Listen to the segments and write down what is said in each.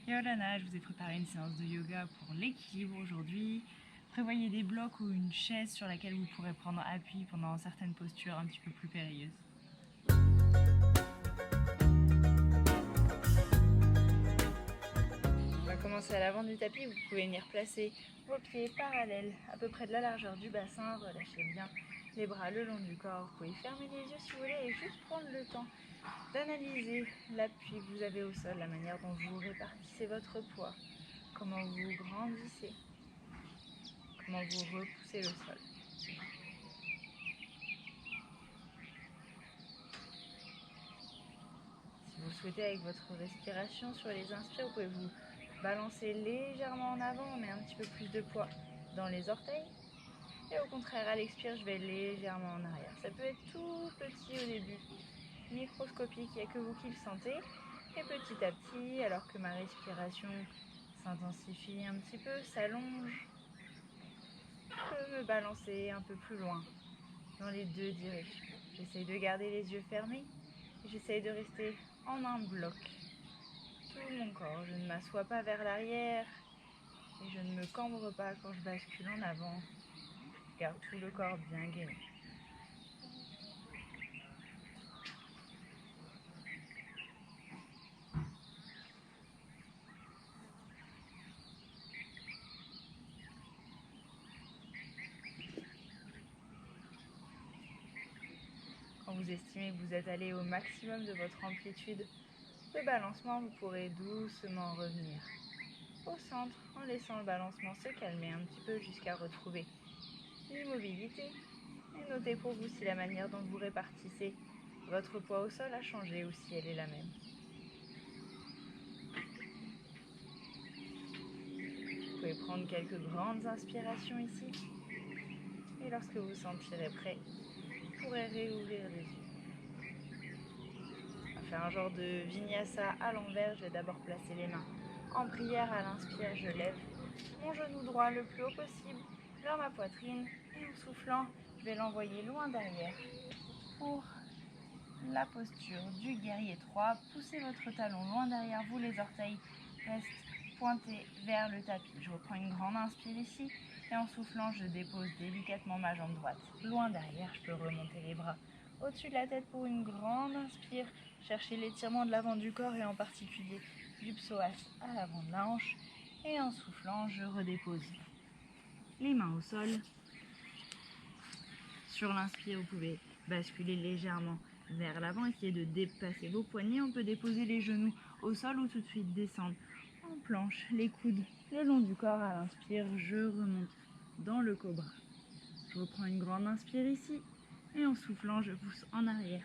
Et Olana, je vous ai préparé une séance de yoga pour l'équilibre aujourd'hui. Prévoyez des blocs ou une chaise sur laquelle vous pourrez prendre appui pendant certaines postures un petit peu plus périlleuses. On va commencer à l'avant du tapis. Vous pouvez venir placer vos pieds parallèles à peu près de la largeur du bassin. Relâchez bien les bras le long du corps. Vous pouvez fermer les yeux si vous voulez et juste prendre le temps d'analyser l'appui que vous avez au sol, la manière dont vous répartissez votre poids, comment vous grandissez, comment vous repoussez le sol. Si vous le souhaitez, avec votre respiration sur les inspires, vous pouvez vous balancer légèrement en avant, on met un petit peu plus de poids dans les orteils. Et au contraire, à l'expire, je vais légèrement en arrière. Ça peut être tout petit au début, microscopique, il n'y a que vous qui le sentez. Et petit à petit, alors que ma respiration s'intensifie un petit peu, s'allonge, je peux me balancer un peu plus loin dans les deux directions. J'essaye de garder les yeux fermés et j'essaye de rester en un bloc. Tout mon corps, je ne m'assois pas vers l'arrière et je ne me cambre pas quand je bascule en avant. Je garde tout le corps bien gainé. Quand vous estimez que vous êtes allé au maximum de votre amplitude de balancement, vous pourrez doucement revenir au centre en laissant le balancement se calmer un petit peu jusqu'à retrouver l'immobilité. Et notez pour vous si la manière dont vous répartissez votre poids au sol a changé ou si elle est la même. Vous pouvez prendre quelques grandes inspirations ici. Et lorsque vous vous sentirez prêt, vous pourrez réouvrir les yeux. On va faire un genre de vinyasa à l'envers. Je vais d'abord placer les mains en prière. À l'inspire, je lève mon genou droit le plus haut possible vers ma poitrine. Et en soufflant, je vais l'envoyer loin derrière pour la posture du guerrier 3. Poussez votre talon loin derrière vous. Les orteils restent pointés vers le tapis. Je reprends une grande inspire ici. Et en soufflant, je dépose délicatement ma jambe droite loin derrière. Je peux remonter les bras au-dessus de la tête pour une grande inspire. Cherchez l'étirement de l'avant du corps et en particulier du psoas à l'avant de la hanche. Et en soufflant, je redépose les mains au sol. Sur l'inspire, vous pouvez basculer légèrement vers l'avant, essayez de dépasser vos poignets. On peut déposer les genoux au sol ou tout de suite descendre en planche, les coudes le long du corps. À l'inspire, je remonte dans le cobra. Je reprends une grande inspire ici et en soufflant, je pousse en arrière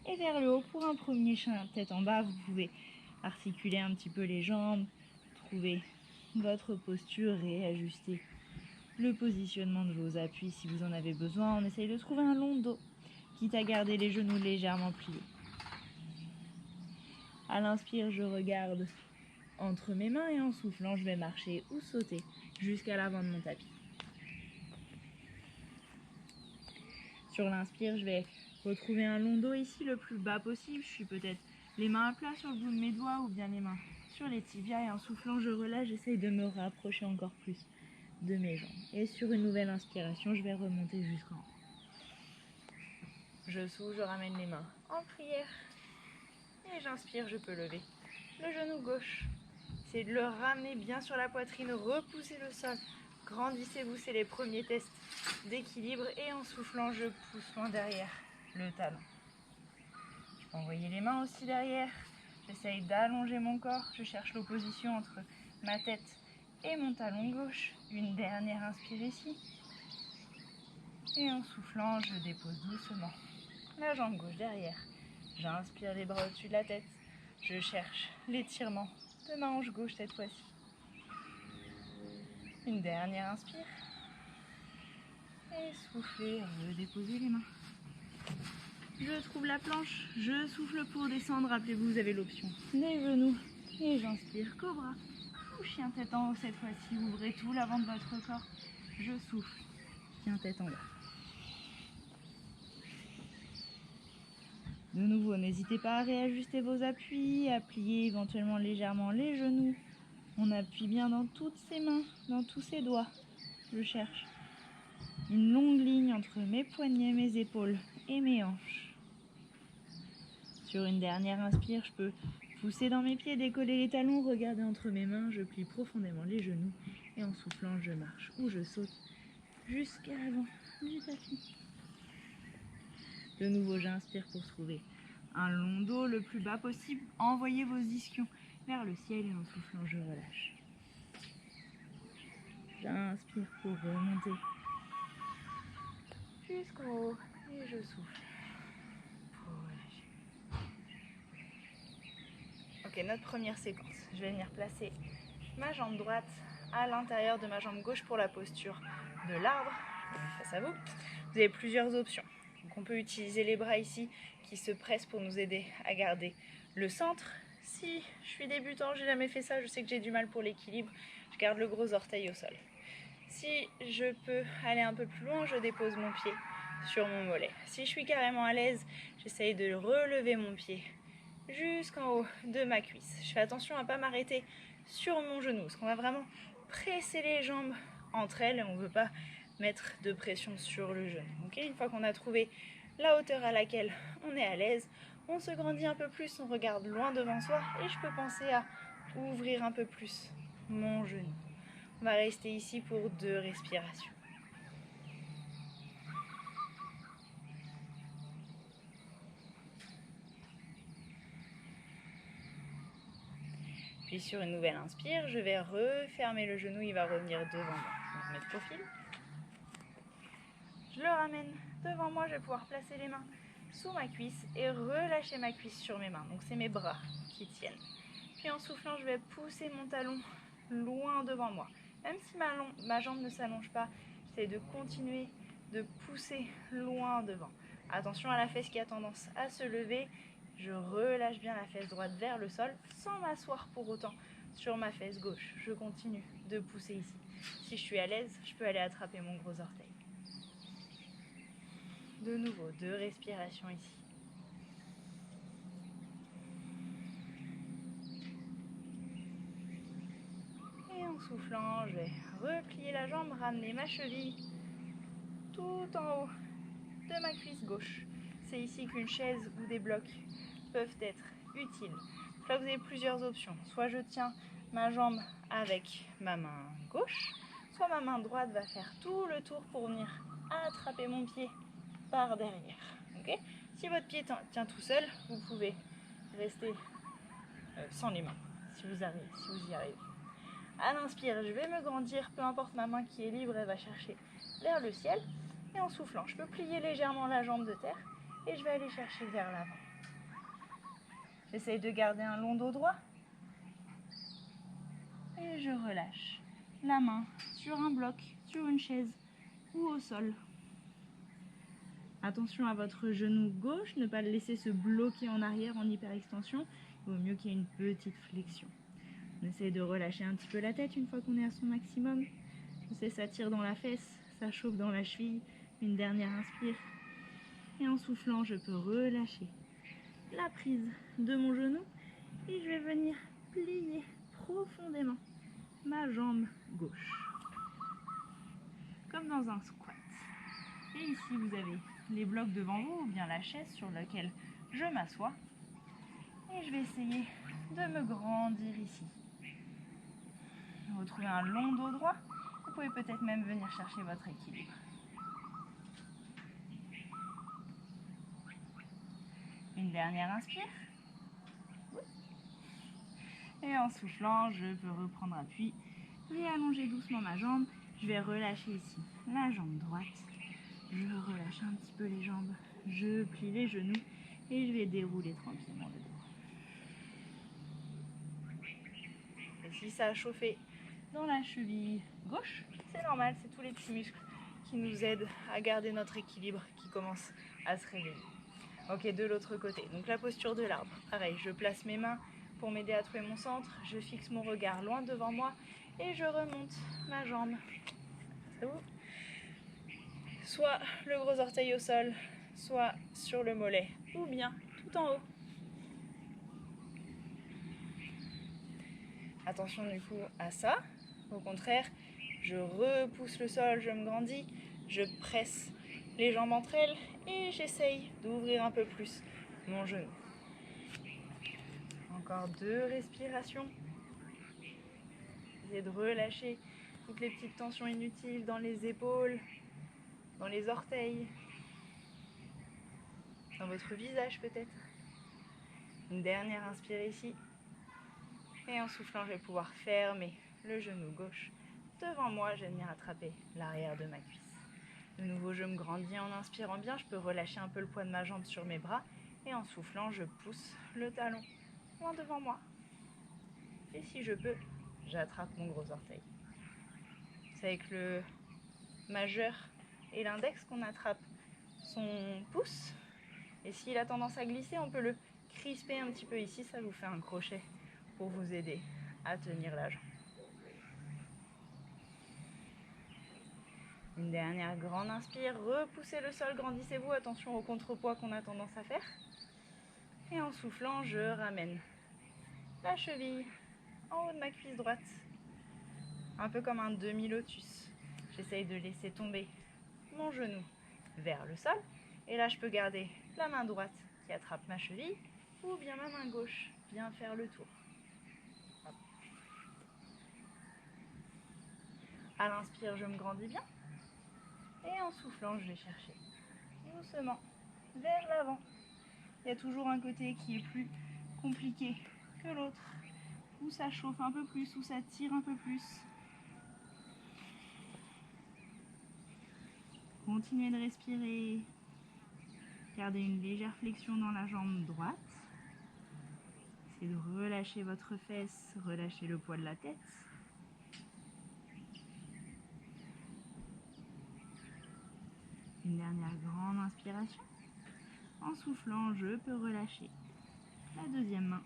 et vers le haut pour un premier chien tête en bas. Vous pouvez articuler un petit peu les jambes, trouver votre posture et ajuster le positionnement de vos appuis si vous en avez besoin. On essaye de trouver un long dos, quitte à garder les genoux légèrement pliés. À l'inspire, je regarde entre mes mains et en soufflant, je vais marcher ou sauter jusqu'à l'avant de mon tapis. Sur l'inspire, je vais retrouver un long dos ici le plus bas possible. Je suis peut-être les mains à plat sur le bout de mes doigts ou bien les mains sur les tibias. Et en soufflant, je relâche, j'essaye de me rapprocher encore plus de mes jambes. Et sur une nouvelle inspiration, je vais remonter jusqu'en haut. Je souffle, je ramène les mains en prière. Et j'inspire, je peux lever le genou gauche. Essayez de le ramener bien sur la poitrine, repoussez le sol. Grandissez-vous, c'est les premiers tests d'équilibre. Et en soufflant, je pousse loin derrière le talon. Je peux envoyer les mains aussi derrière. J'essaye d'allonger mon corps. Je cherche l'opposition entre ma tête et mon talon gauche. Une dernière inspire ici. Et en soufflant, je dépose doucement la jambe gauche derrière. J'inspire les bras au-dessus de la tête. Je cherche l'étirement de ma hanche gauche cette fois-ci. Une dernière inspire. Et soufflez, redéposez les mains. Je trouve la planche, je souffle pour descendre. Rappelez-vous, vous avez l'option des genoux. Et j'inspire, cobra. Ou chien tête en haut cette fois-ci. Ouvrez tout l'avant de votre corps. Je souffle, chien tête en bas. De nouveau, n'hésitez pas à réajuster vos appuis, à plier éventuellement légèrement les genoux. On appuie bien dans toutes ses mains, dans tous ses doigts. Je cherche une longue ligne entre mes poignets, mes épaules et mes hanches. Sur une dernière inspire, je peux pousser dans mes pieds, décoller les talons, regarder entre mes mains, je plie profondément les genoux et en soufflant, je marche ou je saute jusqu'à l'avant du tapis. De nouveau, j'inspire pour trouver un long dos le plus bas possible. Envoyez vos ischions vers le ciel et en soufflant, je relâche. J'inspire pour remonter jusqu'en haut et je souffle pour relâcher. Ok, notre première séquence. Je vais venir placer ma jambe droite à l'intérieur de ma jambe gauche pour la posture de l'arbre. Face à vous. Vous avez plusieurs options. Donc on peut utiliser les bras ici qui se pressent pour nous aider à garder le centre. Si je suis débutant, j'ai jamais fait ça, je sais que j'ai du mal pour l'équilibre, je garde le gros orteil au sol. Si je peux aller un peu plus loin, je dépose mon pied sur mon mollet. Si je suis carrément à l'aise, j'essaye de relever mon pied jusqu'en haut de ma cuisse. Je fais attention à ne pas m'arrêter sur mon genou, parce qu'on va vraiment presser les jambes entre elles et on ne veut pas mettre de pression sur le genou. Okay, une fois qu'on a trouvé la hauteur à laquelle on est à l'aise, on se grandit un peu plus, on regarde loin devant soi et je peux penser à ouvrir un peu plus mon genou. On va rester ici pour 2 respirations. Puis sur une nouvelle inspire, je vais refermer le genou, il va revenir devant moi. Je vais me mettre profil. Je le ramène devant moi, je vais pouvoir placer les mains sous ma cuisse et relâcher ma cuisse sur mes mains. Donc c'est mes bras qui tiennent. Puis en soufflant, je vais pousser mon talon loin devant moi. Même si ma jambe ne s'allonge pas, j'essaie de continuer de pousser loin devant. Attention à la fesse qui a tendance à se lever. Je relâche bien la fesse droite vers le sol sans m'asseoir pour autant sur ma fesse gauche. Je continue de pousser ici. Si je suis à l'aise, je peux aller attraper mon gros orteil. De nouveau, 2 respirations ici. Et en soufflant, je vais replier la jambe, ramener ma cheville tout en haut de ma cuisse gauche. C'est ici qu'une chaise ou des blocs peuvent être utiles. Là, vous avez plusieurs options. Soit je tiens ma jambe avec ma main gauche, soit ma main droite va faire tout le tour pour venir attraper mon pied par derrière. Okay, si votre pied tient tout seul, vous pouvez rester sans les mains, si vous y arrivez. À l'inspire, je vais me grandir, peu importe ma main qui est libre, elle va chercher vers le ciel. Et en soufflant, je peux plier légèrement la jambe de terre et je vais aller chercher vers l'avant. J'essaye de garder un long dos droit. Et je relâche la main sur un bloc, sur une chaise ou au sol. Attention à votre genou gauche, ne pas le laisser se bloquer en arrière en hyperextension. Il vaut mieux qu'il y ait une petite flexion. On essaie de relâcher un petit peu la tête une fois qu'on est à son maximum. Je sais, ça tire dans la fesse, ça chauffe dans la cheville. Une dernière inspire. Et en soufflant, je peux relâcher la prise de mon genou. Et je vais venir plier profondément ma jambe gauche. Comme dans un squat. Et ici, vous avez les blocs devant vous ou bien la chaise sur laquelle je m'assois. Et je vais essayer de me grandir ici. Retrouvez un long dos droit. Vous pouvez peut-être même venir chercher votre équilibre. Une dernière inspire. Et en soufflant, je peux reprendre appui. Réallonger doucement ma jambe. Je vais relâcher ici la jambe droite. Je relâche un petit peu les jambes. Je plie les genoux et je vais dérouler tranquillement le dos. Et si ça a chauffé dans la cheville gauche, c'est normal, c'est tous les petits muscles qui nous aident à garder notre équilibre qui commence à se réveiller. Ok, de l'autre côté, donc la posture de l'arbre. Pareil, je place mes mains pour m'aider à trouver mon centre. Je fixe mon regard loin devant moi et je remonte ma jambe. Soit le gros orteil au sol, soit sur le mollet, ou bien tout en haut. Attention du coup à ça. Au contraire, je repousse le sol, je me grandis, je presse les jambes entre elles et j'essaye d'ouvrir un peu plus mon genou. Encore 2 respirations. Essayez de relâcher toutes les petites tensions inutiles dans les épaules, dans les orteils, dans votre visage peut-être. Une dernière inspire ici. Et en soufflant, je vais pouvoir fermer le genou gauche. Devant moi, je vais venir attraper l'arrière de ma cuisse. De nouveau, je me grandis en inspirant bien. Je peux relâcher un peu le poids de ma jambe sur mes bras. Et en soufflant, je pousse le talon loin devant moi. Et si je peux, j'attrape mon gros orteil. C'est avec le majeur et l'index qu'on attrape son pouce. Et s'il a tendance à glisser, on peut le crisper un petit peu ici. Ça vous fait un crochet pour vous aider à tenir la jambe. Une dernière grande inspire, repoussez le sol, grandissez-vous, attention au contrepoids qu'on a tendance à faire. Et en soufflant, je ramène la cheville en haut de ma cuisse droite, un peu comme un demi-lotus. J'essaye de laisser tomber mon genou vers le sol. Et là, je peux garder la main droite qui attrape ma cheville ou bien ma main gauche, bien faire le tour. Hop. À l'inspire, je me grandis bien. Et en soufflant, je vais chercher doucement vers l'avant. Il y a toujours un côté qui est plus compliqué que l'autre, où ça chauffe un peu plus, où ça tire un peu plus. Continuez de respirer. Gardez une légère flexion dans la jambe droite. Essayez de relâcher votre fesse, relâcher le poids de la tête. Une dernière grande inspiration. En soufflant, je peux relâcher la deuxième main.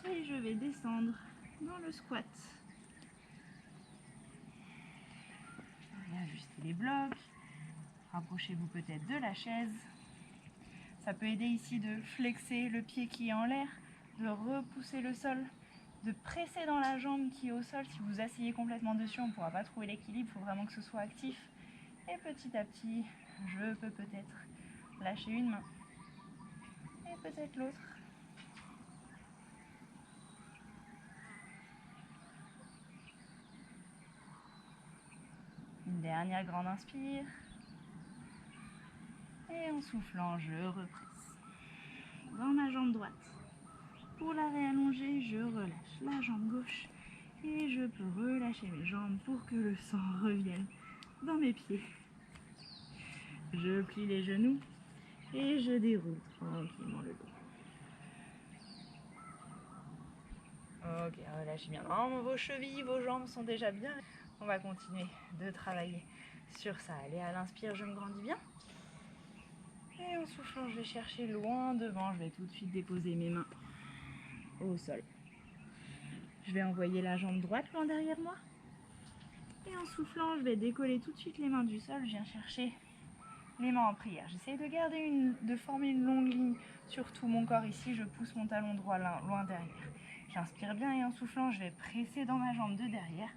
Et je vais descendre dans le squat. Ajustez les blocs. Rapprochez-vous peut-être de la chaise. Ça peut aider ici de flexer le pied qui est en l'air, de repousser le sol, de presser dans la jambe qui est au sol. Si vous asseyez complètement dessus, on ne pourra pas trouver l'équilibre. Il faut vraiment que ce soit actif. Et petit à petit, je peux peut-être lâcher une main et peut-être l'autre. Une dernière grande inspire. Et en soufflant, je represse dans ma jambe droite. Pour la réallonger, je relâche la jambe gauche et je peux relâcher mes jambes pour que le sang revienne dans mes pieds. Je plie les genoux et je déroule tranquillement le dos. Ok, relâchez bien vos chevilles, vos jambes sont déjà bien. On va continuer de travailler sur ça. Allez, à l'inspire, je me grandis bien. Et en soufflant, je vais chercher loin devant. Je vais tout de suite déposer mes mains au sol. Je vais envoyer la jambe droite loin derrière moi. Et en soufflant, je vais décoller tout de suite les mains du sol. Je viens chercher les mains en prière. J'essaye de former une longue ligne sur tout mon corps. Ici, je pousse mon talon droit loin derrière. J'inspire bien et en soufflant, je vais presser dans ma jambe de derrière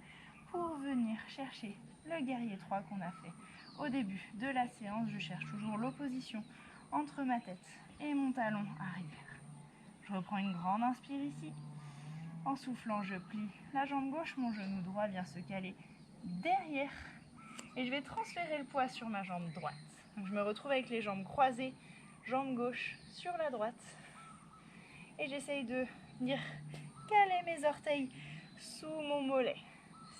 pour venir chercher le guerrier 3 qu'on a fait au début de la séance. Je cherche toujours l'opposition entre ma tête et mon talon arrière. Je reprends une grande inspire ici. En soufflant, je plie la jambe gauche, mon genou droit vient se caler derrière et je vais transférer le poids sur ma jambe droite. Donc je me retrouve avec les jambes croisées, jambe gauche sur la droite et j'essaye de venir caler mes orteils sous mon mollet.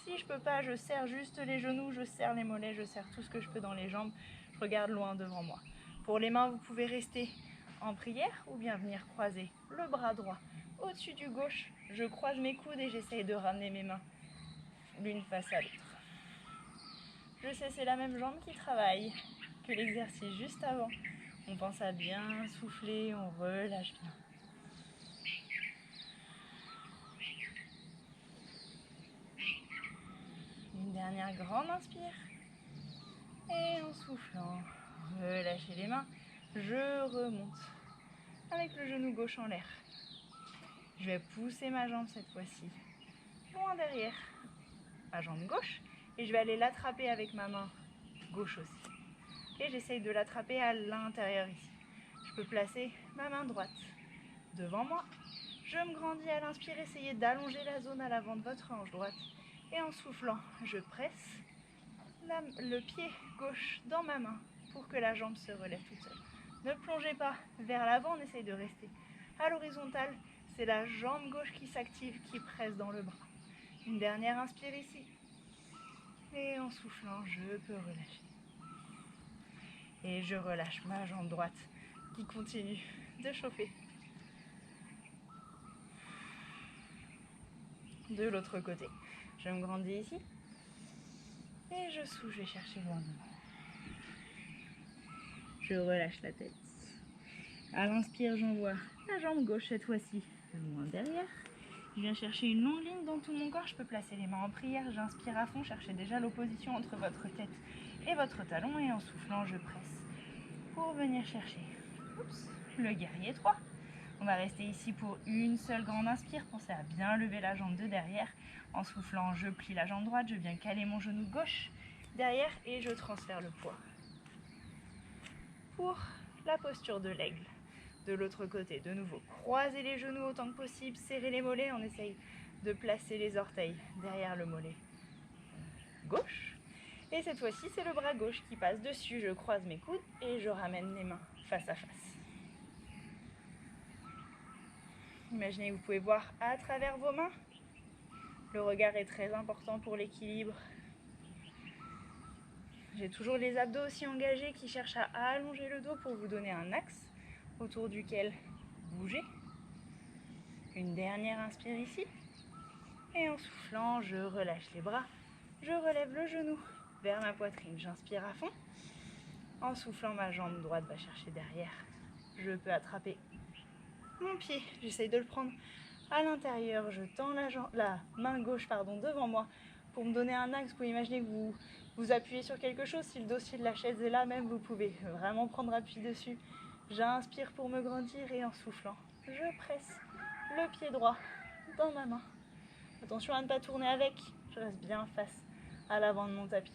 Si je peux pas, je serre juste les genoux, je serre les mollets, je serre tout ce que je peux dans les jambes. Je regarde loin devant moi. Pour les mains, vous pouvez rester en prière ou bien venir croiser le bras droit au-dessus du gauche. Je croise mes coudes et j'essaye de ramener mes mains l'une face à l'autre. Je sais, c'est la même jambe qui travaille que l'exercice juste avant. On pense à bien souffler, on relâche bien. Une dernière grande inspire. Et en soufflant, relâchez les mains. Je remonte avec le genou gauche en l'air. Je vais pousser ma jambe cette fois-ci loin derrière ma jambe gauche et je vais aller l'attraper avec ma main gauche aussi. Et j'essaye de l'attraper à l'intérieur ici. Je peux placer ma main droite devant moi. Je me grandis à l'inspire, essayez d'allonger la zone à l'avant de votre hanche droite. Et en soufflant, je presse le pied gauche dans ma main pour que la jambe se relève toute seule. Ne plongez pas vers l'avant, on essaye de rester à l'horizontale. C'est la jambe gauche qui s'active, qui presse dans le bras. Une dernière inspire ici. Et en soufflant, je peux relâcher. Et je relâche ma jambe droite qui continue de chauffer. De l'autre côté, je me grandis ici. Et je souffle, je vais chercher loin devant. Je relâche la tête. À l'inspire, j'envoie la jambe gauche cette fois-ci loin derrière. Je viens chercher une longue ligne dans tout mon corps. Je peux placer les mains en prière. J'inspire à fond. Cherchez déjà l'opposition entre votre tête et votre talon. Et en soufflant, je presse pour venir chercher le guerrier 3. On va rester ici pour une seule grande inspire. Pensez à bien lever la jambe de derrière. En soufflant, je plie la jambe droite. Je viens caler mon genou gauche derrière et je transfère le poids. Pour la posture de l'aigle. De l'autre côté, de nouveau, croisez les genoux autant que possible, serrez les mollets, on essaye de placer les orteils derrière le mollet gauche. Et cette fois-ci, c'est le bras gauche qui passe dessus, je croise mes coudes et je ramène les mains face à face. Imaginez que vous pouvez voir à travers vos mains. Le regard est très important pour l'équilibre. J'ai toujours les abdos aussi engagés qui cherchent à allonger le dos pour vous donner un axe autour duquel bouger. Une dernière inspire ici. Et en soufflant, je relâche les bras. Je relève le genou vers ma poitrine. J'inspire à fond. En soufflant, ma jambe droite va chercher derrière. Je peux attraper mon pied. J'essaye de le prendre à l'intérieur. Je tends la main gauche devant moi pour me donner un axe. Vous pouvez imaginer que vous appuyez sur quelque chose. Si le dossier de la chaise est là même, vous pouvez vraiment prendre appui dessus. J'inspire pour me grandir et en soufflant, je presse le pied droit dans ma main. Attention à ne pas tourner avec, je reste bien face à l'avant de mon tapis.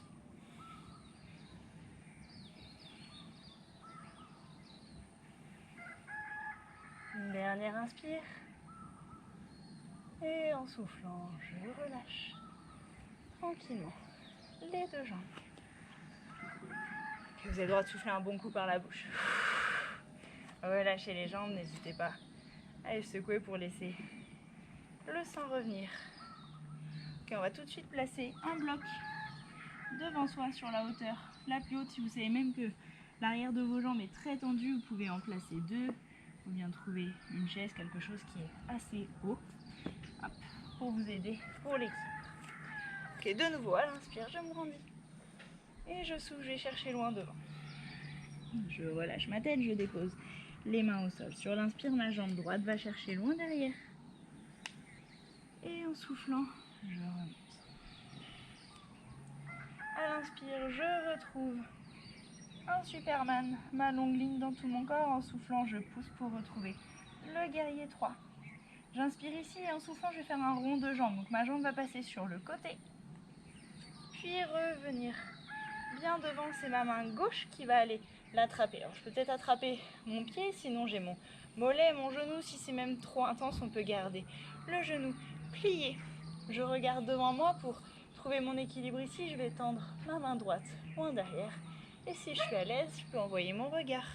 Une dernière inspire. Et en soufflant, je relâche tranquillement les deux jambes. Vous avez le droit de souffler un bon coup par la bouche. Relâchez les jambes, n'hésitez pas à les secouer pour laisser le sang revenir. Ok, on va tout de suite placer un bloc devant soi sur la hauteur la plus haute. Si vous savez même que l'arrière de vos jambes est très tendu, vous pouvez en placer deux. Ou bien trouver une chaise, quelque chose qui est assez haut. Hop, pour vous aider pour l'équilibre. Ok, de nouveau, à l'inspire, je me grandis. Et je souffle, je vais chercher loin devant. Je relâche ma tête, je dépose les mains au sol. Sur l'inspire, ma jambe droite va chercher loin derrière. Et en soufflant, je remonte. À l'inspire, je retrouve un Superman, ma longue ligne dans tout mon corps. En soufflant, je pousse pour retrouver le guerrier 3. J'inspire ici et en soufflant, je vais faire un rond de jambes. Donc ma jambe va passer sur le côté, puis revenir bien devant. C'est ma main gauche qui va aller l'attraper. Alors je peux peut-être attraper mon pied, sinon j'ai mon mollet, mon genou. Si c'est même trop intense, on peut garder le genou plié. Je regarde devant moi pour trouver mon équilibre ici. Je vais tendre ma main droite loin derrière. Et si je suis à l'aise, je peux envoyer mon regard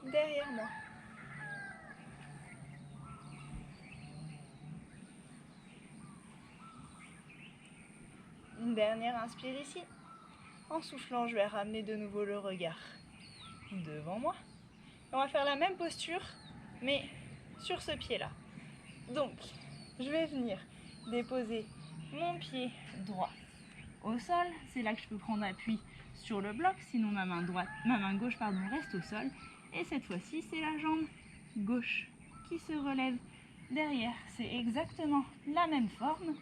derrière moi. Une dernière inspire ici. En soufflant, je vais ramener de nouveau le regard devant moi. On va faire la même posture, mais sur ce pied-là. Donc, je vais venir déposer mon pied droit au sol. C'est là que je peux prendre appui sur le bloc, sinon ma main gauche reste au sol. Et cette fois-ci, c'est la jambe gauche qui se relève derrière. C'est exactement la même forme,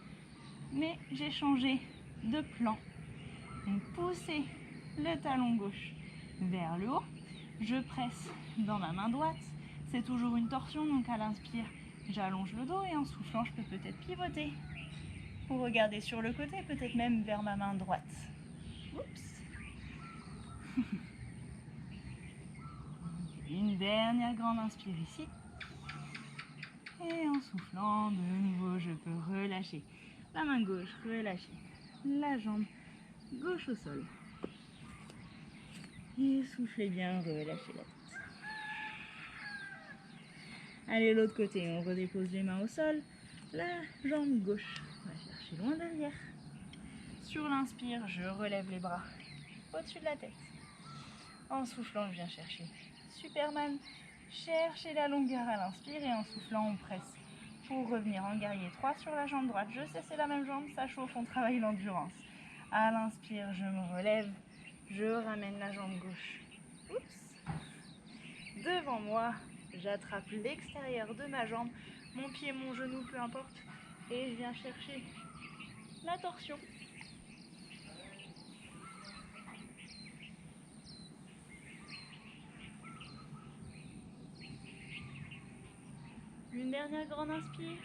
mais j'ai changé de plan. Donc, poussez le talon gauche vers le haut. Je presse dans ma main droite. C'est toujours une torsion, donc à l'inspire, j'allonge le dos et en soufflant, je peux peut-être pivoter pour regarder sur le côté, peut-être même vers ma main droite. Oups. Une dernière grande inspire ici. Et en soufflant, de nouveau, je peux relâcher la main gauche, relâcher la jambe gauche au sol. Et soufflez bien, relâchez la tête. Allez, l'autre côté, on redépose les mains au sol. La jambe gauche, on va chercher loin derrière. Sur l'inspire, je relève les bras au-dessus de la tête. En soufflant, je viens chercher Superman. Cherchez la longueur à l'inspire et en soufflant, on presse pour revenir en guerrier 3 sur la jambe droite. Je sais, c'est la même jambe, ça chauffe, on travaille l'endurance. À l'inspire, je me relève, je ramène la jambe gauche. Oups. Devant moi, j'attrape l'extérieur de ma jambe, mon pied, mon genou, peu importe, et je viens chercher la torsion. Une dernière grande inspire.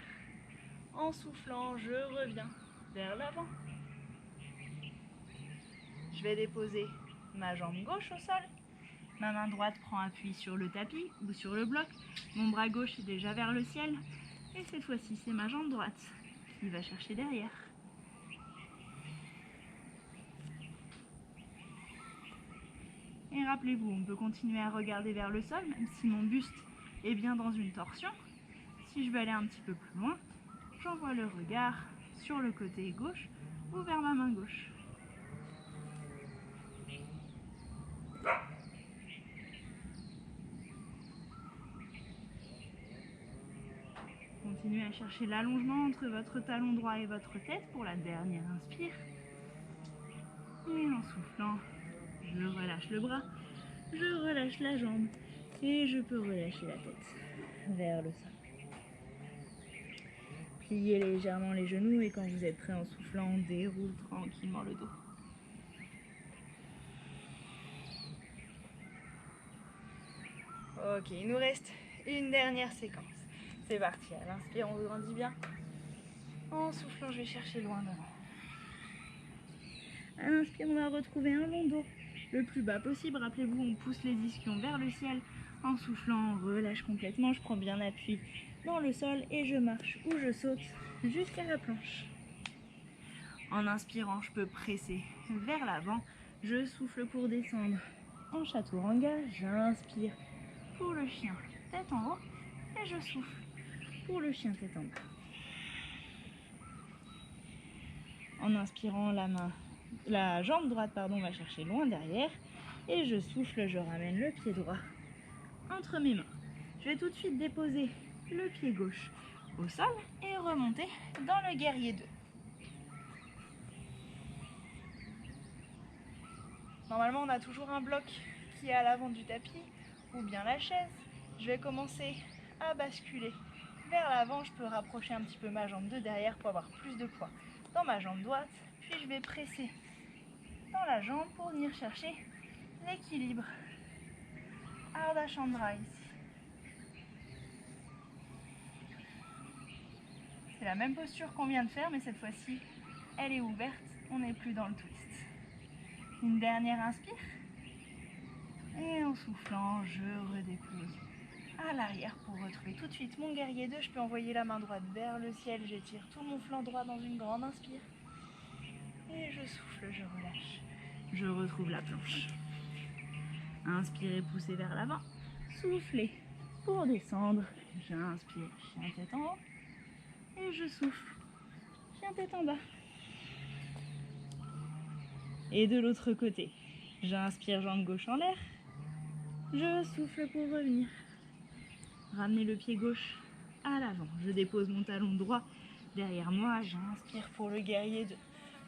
En soufflant, je reviens vers l'avant. Je vais déposer ma jambe gauche au sol. Ma main droite prend appui sur le tapis ou sur le bloc. Mon bras gauche est déjà vers le ciel. Et cette fois-ci, c'est ma jambe droite qui va chercher derrière. Et rappelez-vous, on peut continuer à regarder vers le sol, même si mon buste est bien dans une torsion. Si je veux aller un petit peu plus loin, j'envoie le regard sur le côté gauche ou vers ma main gauche. Continuez à chercher l'allongement entre votre talon droit et votre tête pour la dernière inspire. Et en soufflant, je relâche le bras, je relâche la jambe et je peux relâcher la tête vers le sol. Pliez légèrement les genoux et quand vous êtes prêt en soufflant, on déroule tranquillement le dos. Ok, il nous reste une dernière séquence. C'est parti, à l'inspire, on grandit bien. En soufflant, je vais chercher loin devant. À l'inspire, on va retrouver un long dos le plus bas possible. Rappelez-vous, on pousse les ischions vers le ciel. En soufflant, on relâche complètement. Je prends bien appui dans le sol et je marche ou je saute jusqu'à la planche. En inspirant, je peux presser vers l'avant. Je souffle pour descendre en chaturanga. J'inspire pour le chien tête en haut et je souffle pour le chien tête en bas. En inspirant, la jambe droite va chercher loin derrière et je souffle, je ramène le pied droit entre mes mains. Je vais tout de suite déposer le pied gauche au sol et remonter dans le guerrier 2. Normalement, on a toujours un bloc qui est à l'avant du tapis ou bien la chaise. Je vais commencer à basculer vers l'avant. Je peux rapprocher un petit peu ma jambe de derrière pour avoir plus de poids dans ma jambe droite. Puis je vais presser dans la jambe pour venir chercher l'équilibre. Ardha Chandra ici. C'est la même posture qu'on vient de faire, mais cette fois-ci, elle est ouverte. On n'est plus dans le twist. Une dernière inspire. Et en soufflant, je redépose à l'arrière pour retrouver tout de suite mon guerrier 2. Je peux envoyer la main droite vers le ciel. J'étire tout mon flanc droit dans une grande inspire. Et je souffle, je relâche. Je retrouve la planche. Inspirez, poussez vers l'avant. Soufflez pour descendre. J'inspire, chien tête en haut. Et je souffle, chien tête en bas. Et de l'autre côté, j'inspire, jambe gauche en l'air. Je souffle pour revenir. Ramenez le pied gauche à l'avant. Je dépose mon talon droit derrière moi. J'inspire pour le guerrier 2.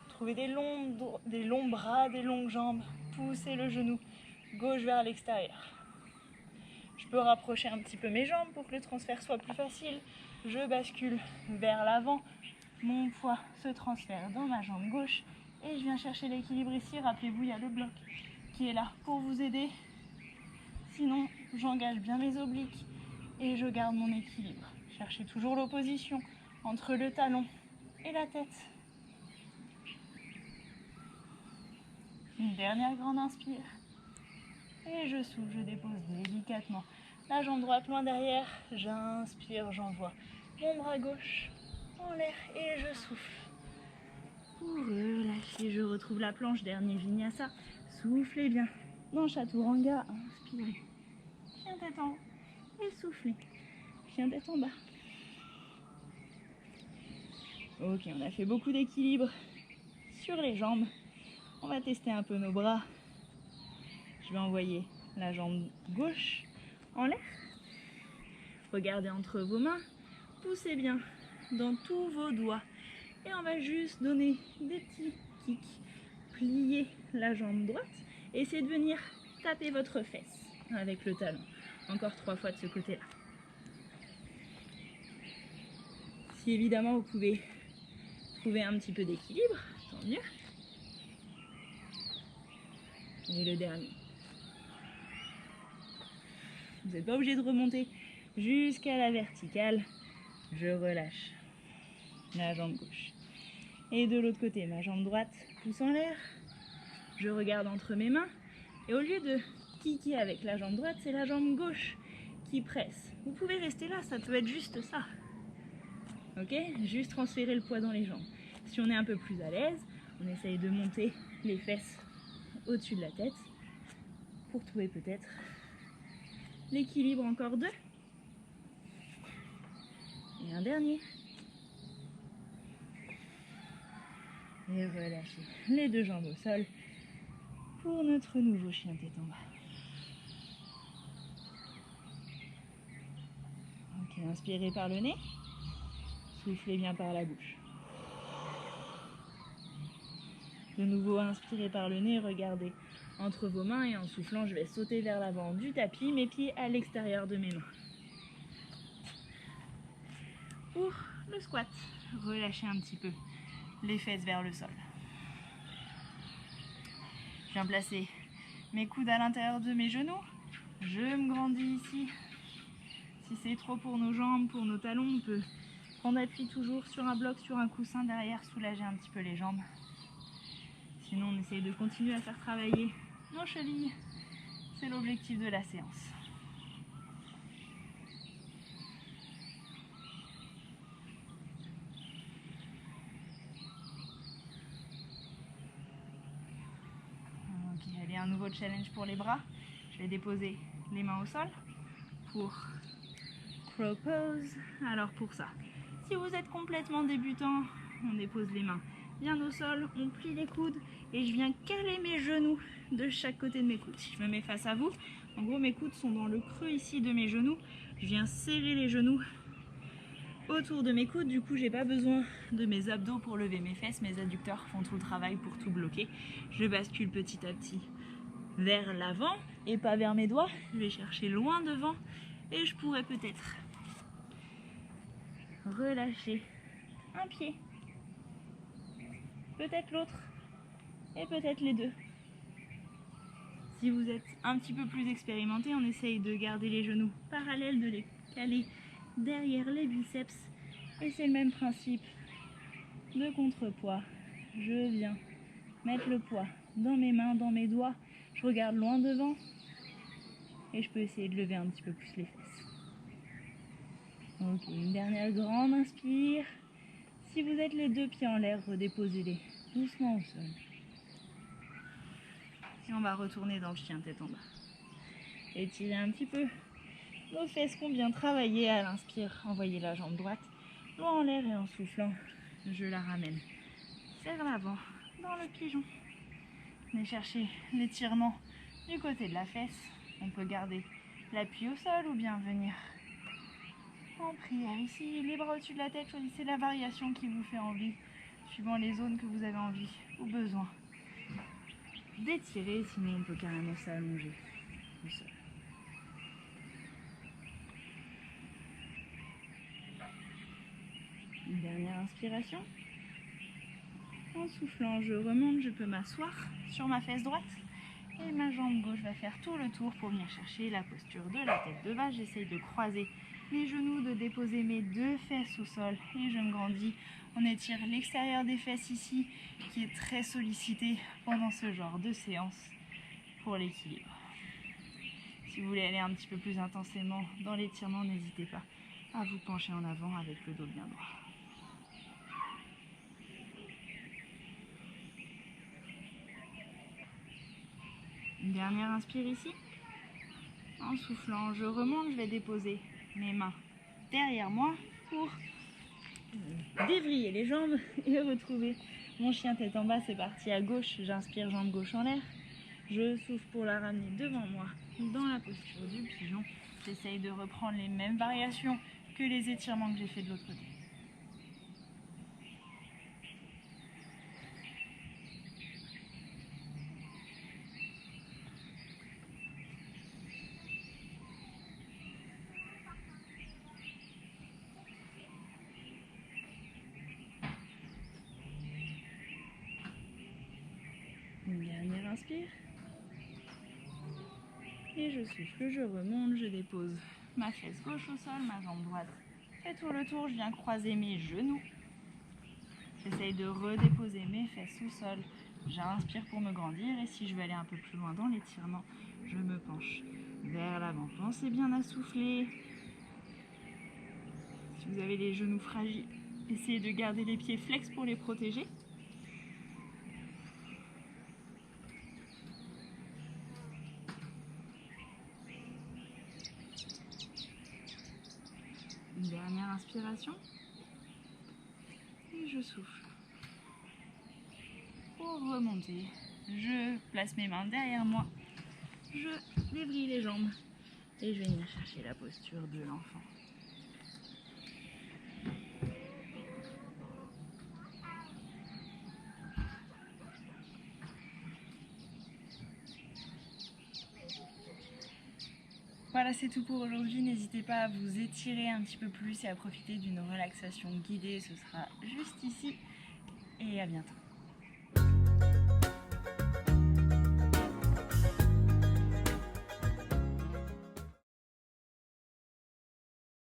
Trouvez des longs bras, des longues jambes. Poussez le genou gauche vers l'extérieur. Je peux rapprocher un petit peu mes jambes pour que le transfert soit plus facile. Je bascule vers l'avant. Mon poids se transfère dans ma jambe gauche. Et je viens chercher l'équilibre ici. Rappelez-vous, il y a le bloc qui est là pour vous aider. Sinon, j'engage bien mes obliques et je garde mon équilibre. Cherchez toujours l'opposition entre le talon et la tête. Une dernière grande inspire. Et je souffle, je dépose délicatement la jambe droite loin derrière. J'inspire, j'envoie mon bras gauche en l'air et je souffle. Pour relâcher, je retrouve la planche, dernier vinyasa. Soufflez bien. Dans Chaturanga, inspirez. Chien tête en haut et soufflez. Chien tête en bas. Ok, on a fait beaucoup d'équilibre sur les jambes. On va tester un peu nos bras. Je vais envoyer la jambe gauche en l'air. Regardez entre vos mains. Poussez bien dans tous vos doigts. Et on va juste donner des petits kicks. Pliez la jambe droite. Et essayez de venir taper votre fesse avec le talon. Encore 3 fois de ce côté-là. Si évidemment vous pouvez trouver un petit peu d'équilibre, tant mieux. Et le dernier. Vous n'êtes pas obligé de remonter jusqu'à la verticale. Je relâche la jambe gauche. Et de l'autre côté, ma jambe droite pousse en l'air. Je regarde entre mes mains. Et au lieu de kicker avec la jambe droite, c'est la jambe gauche qui presse. Vous pouvez rester là, ça peut être juste ça. Ok? Juste transférer le poids dans les jambes. Si on est un peu plus à l'aise, on essaye de monter les fesses au-dessus de la tête pour trouver peut-être l'équilibre. Encore 2. Et un dernier. Et relâchez les 2 jambes au sol pour notre nouveau chien tête en bas. Ok, inspirez par le nez. Soufflez bien par la bouche. De nouveau, inspirez par le nez, regardez entre vos mains et en soufflant, je vais sauter vers l'avant du tapis, mes pieds à l'extérieur de mes mains. Pour le squat, relâchez un petit peu les fesses vers le sol. Je viens placer mes coudes à l'intérieur de mes genoux. Je me grandis ici. Si c'est trop pour nos jambes, pour nos talons, on peut prendre appui toujours sur un bloc, sur un coussin derrière, soulager un petit peu les jambes. Sinon, on essaye de continuer à faire travailler nos chevilles. C'est l'objectif de la séance. Ok, allez, un nouveau challenge pour les bras. Je vais déposer les mains au sol pour crow pose. Alors pour ça, si vous êtes complètement débutant, on dépose les mains bien au sol, on plie les coudes et je viens caler mes genoux de chaque côté de mes coudes. Si je me mets face à vous, en gros mes coudes sont dans le creux ici de mes genoux. Je viens serrer les genoux autour de mes coudes, du coup j'ai pas besoin de mes abdos pour lever mes fesses, mes adducteurs font tout le travail pour tout bloquer. Je bascule petit à petit vers l'avant et pas vers mes doigts, je vais chercher loin devant et je pourrais peut-être relâcher un pied, peut-être l'autre et peut-être les 2. Si vous êtes un petit peu plus expérimenté, on essaye de garder les genoux parallèles, de les caler derrière les biceps. Et c'est le même principe de contrepoids. Je viens mettre le poids dans mes mains, dans mes doigts. Je regarde loin devant et je peux essayer de lever un petit peu plus les fesses. Ok, une dernière grande inspire. Si vous êtes les 2 pieds en l'air, redéposez-les doucement au sol. Et on va retourner dans le chien tête en bas. Étirez un petit peu nos fesses qu'on vient travailler à l'inspire. Envoyez la jambe droite loin en l'air et en soufflant, je la ramène vers l'avant dans le pigeon. Venez chercher l'étirement du côté de la fesse. On peut garder l'appui au sol ou bien venir en prière ici. Les bras au-dessus de la tête, choisissez la variation qui vous fait envie, suivant les zones que vous avez envie ou besoin d'étirer, sinon on peut carrément s'allonger au sol. Une dernière inspiration. En soufflant, je remonte, je peux m'asseoir sur ma fesse droite Et ma jambe gauche va faire tout le tour pour venir chercher la posture de la tête de vache. J'essaye de croiser mes genoux, de déposer mes 2 fesses au sol et je me grandis. On étire l'extérieur des fesses ici qui est très sollicité pendant ce genre de séance pour l'équilibre. Si vous voulez aller un petit peu plus intensément dans l'étirement, n'hésitez pas à vous pencher en avant avec le dos bien droit. Une dernière inspire ici. En soufflant, je remonte, je vais déposer mes mains derrière moi pour dévriller les jambes et retrouver mon chien tête en bas. C'est parti à gauche, j'inspire jambe gauche en l'air. Je souffle pour la ramener devant moi dans la posture du pigeon. J'essaye de reprendre les mêmes variations que les étirements que j'ai fait de l'autre côté. Une dernière inspire. Et je souffle, je remonte, je dépose ma fesse gauche au sol, ma jambe droite fait tout le tour, je viens croiser mes genoux. J'essaye de redéposer mes fesses au sol. J'inspire pour me grandir et si je veux aller un peu plus loin dans l'étirement, je me penche vers l'avant. Pensez bien à souffler. Si vous avez les genoux fragiles, essayez de garder les pieds flex pour les protéger. Une dernière inspiration. Et je souffle. Pour remonter, je place mes mains derrière moi. Je débrille les jambes et je vais venir chercher la posture de l'enfant. Voilà, c'est tout pour aujourd'hui. N'hésitez pas à vous étirer un petit peu plus et à profiter d'une relaxation guidée. Ce sera juste ici. Et à bientôt.